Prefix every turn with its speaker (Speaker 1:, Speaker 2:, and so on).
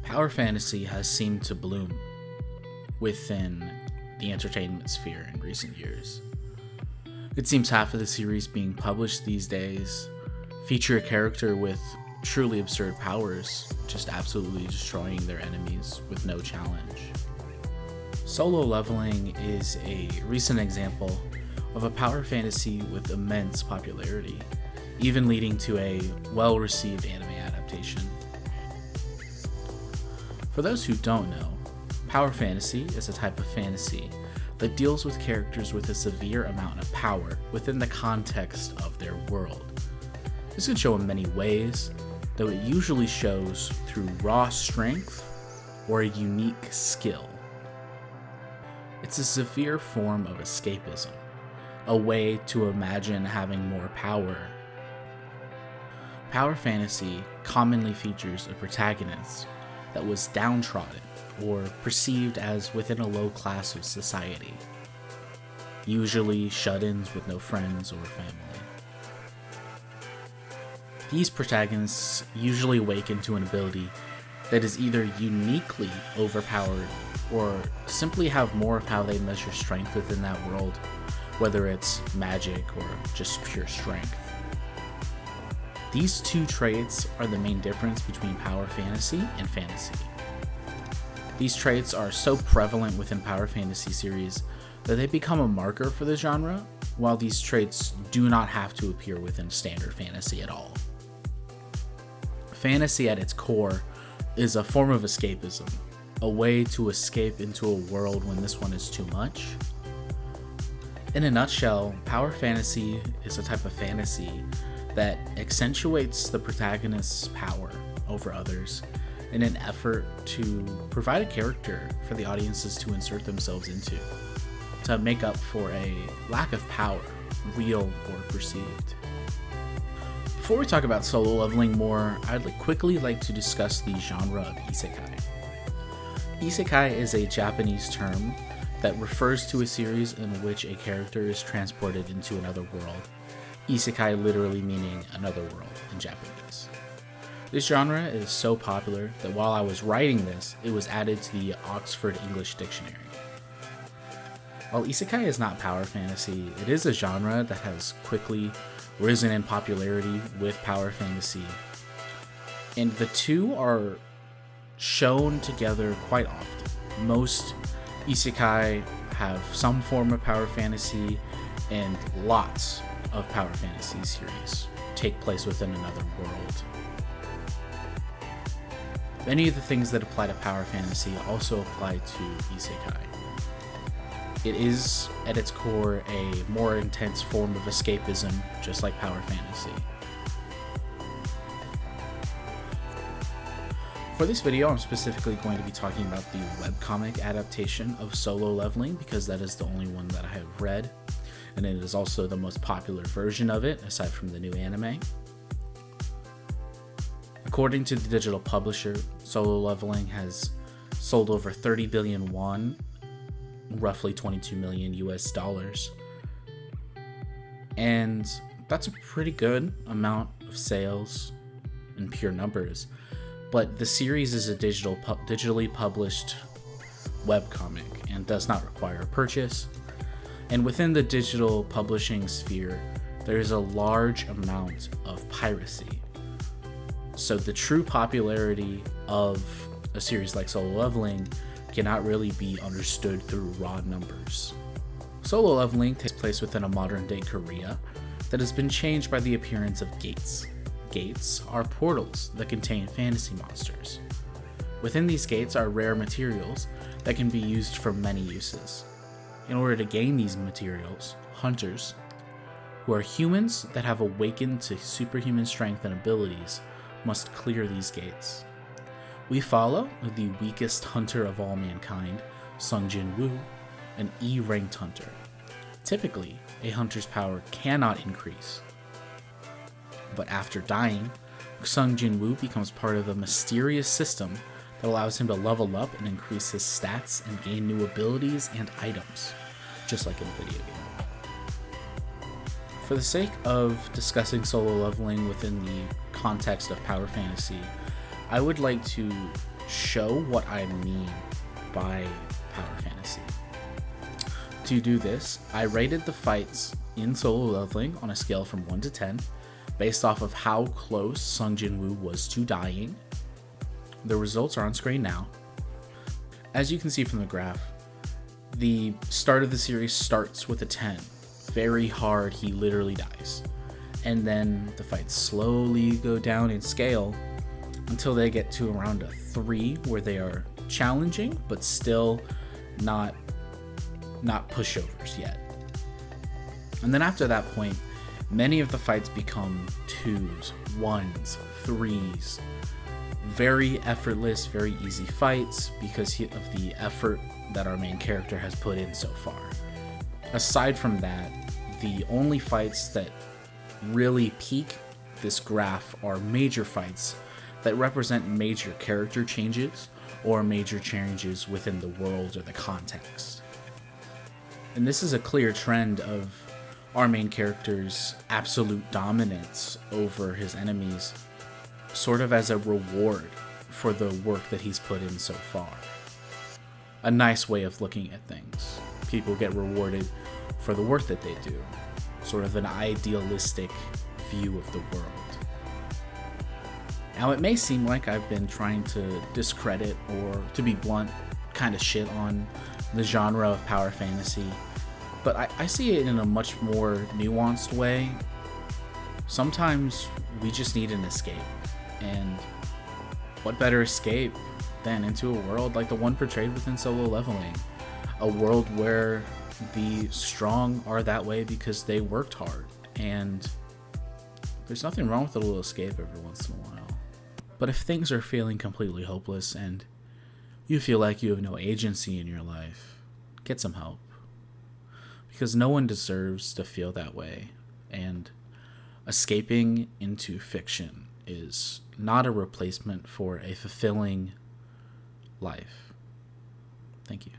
Speaker 1: Power fantasy has seemed to bloom within the entertainment sphere in recent years. It seems half of the series being published these days feature a character with truly absurd powers, just absolutely destroying their enemies with no challenge. Solo Leveling is a recent example of a power fantasy with immense popularity, even leading to a well-received anime adaptation. For those who don't know, power fantasy is a type of fantasy that deals with characters with a severe amount of power within the context of their world. This can show in many ways, though it usually shows through raw strength or a unique skill. It's a severe form of escapism, a way to imagine having more power. Power fantasy commonly features a protagonist that was downtrodden or perceived as within a low class of society, usually shut-ins with no friends or family. These protagonists usually awaken to an ability that is either uniquely overpowered or simply have more of how they measure strength within that world, whether it's magic or just pure strength. These two traits are the main difference between power fantasy and fantasy. These traits are so prevalent within power fantasy series that they become a marker for the genre, while these traits do not have to appear within standard fantasy at all. Fantasy at its core is a form of escapism, a way to escape into a world when this one is too much. In a nutshell, power fantasy is a type of fantasy that accentuates the protagonist's power over others in an effort to provide a character for the audiences to insert themselves into, to make up for a lack of power, real or perceived. Before we talk about solo leveling more, I'd quickly like to discuss the genre of isekai. Isekai is a Japanese term that refers to a series in which a character is transported into another world. Isekai literally meaning another world in Japanese. This genre is so popular that while I was writing this, it was added to the Oxford English Dictionary. While isekai is not power fantasy, it is a genre that has quickly risen in popularity with power fantasy, and the two are shown together quite often. Most isekai have some form of power fantasy, and lots of power fantasy series take place within another world. Many of the things that apply to power fantasy also apply to isekai. It is, at its core, a more intense form of escapism, just like power fantasy. For this video, I'm specifically going to be talking about the webcomic adaptation of Solo Leveling because that is the only one that I have read, and it is also the most popular version of it, aside from the new anime. According to the digital publisher, Solo Leveling has sold over 30 billion won, roughly 22 million US dollars. And that's a pretty good amount of sales in pure numbers. But the series is a digitally published webcomic and does not require a purchase. And within the digital publishing sphere, there is a large amount of piracy. So the true popularity of a series like Solo Leveling cannot really be understood through raw numbers. Solo Leveling takes place within a modern-day Korea that has been changed by the appearance of gates. Gates are portals that contain fantasy monsters. Within these gates are rare materials that can be used for many uses. In order to gain these materials, hunters, who are humans that have awakened to superhuman strength and abilities, must clear these gates. We follow the weakest hunter of all mankind, Sung Jin Woo, an E-ranked hunter. Typically, a hunter's power cannot increase. But after dying, Sung Jin Woo becomes part of a mysterious system that allows him to level up and increase his stats and gain new abilities and items, just like in a video game. For the sake of discussing solo leveling within the context of power fantasy, I would like to show what I mean by power fantasy. To do this, I rated the fights in Solo Leveling on a scale from 1 to 10, based off of how close Sung Jin Woo was to dying. The results are on screen now. As you can see from the graph, the start of the series starts with a 10. Very hard, he literally dies. And then the fights slowly go down in scale until they get to around a 3, where they are challenging, but still not pushovers yet. And then after that point, many of the fights become 2s, 1s, 3s. Very effortless, very easy fights because of the effort that our main character has put in so far. Aside from that, the only fights that really peak this graph are major fights that represent major character changes or major changes within the world or the context. And this is a clear trend of our main character's absolute dominance over his enemies, sort of as a reward for the work that he's put in so far. A nice way of looking at things. People get rewarded for the work that they do. Sort of an idealistic view of the world. Now, it may seem like I've been trying to discredit, or to be blunt, kind of shit on the genre of power fantasy, but I see it in a much more nuanced way. Sometimes we just need an escape, and what better escape than into a world like the one portrayed within Solo Leveling, a world where the strong are that way because they worked hard, and there's nothing wrong with a little escape every once in a while. But if things are feeling completely hopeless and you feel like you have no agency in your life, get some help. Because no one deserves to feel that way, and escaping into fiction is not a replacement for a fulfilling life. Thank you.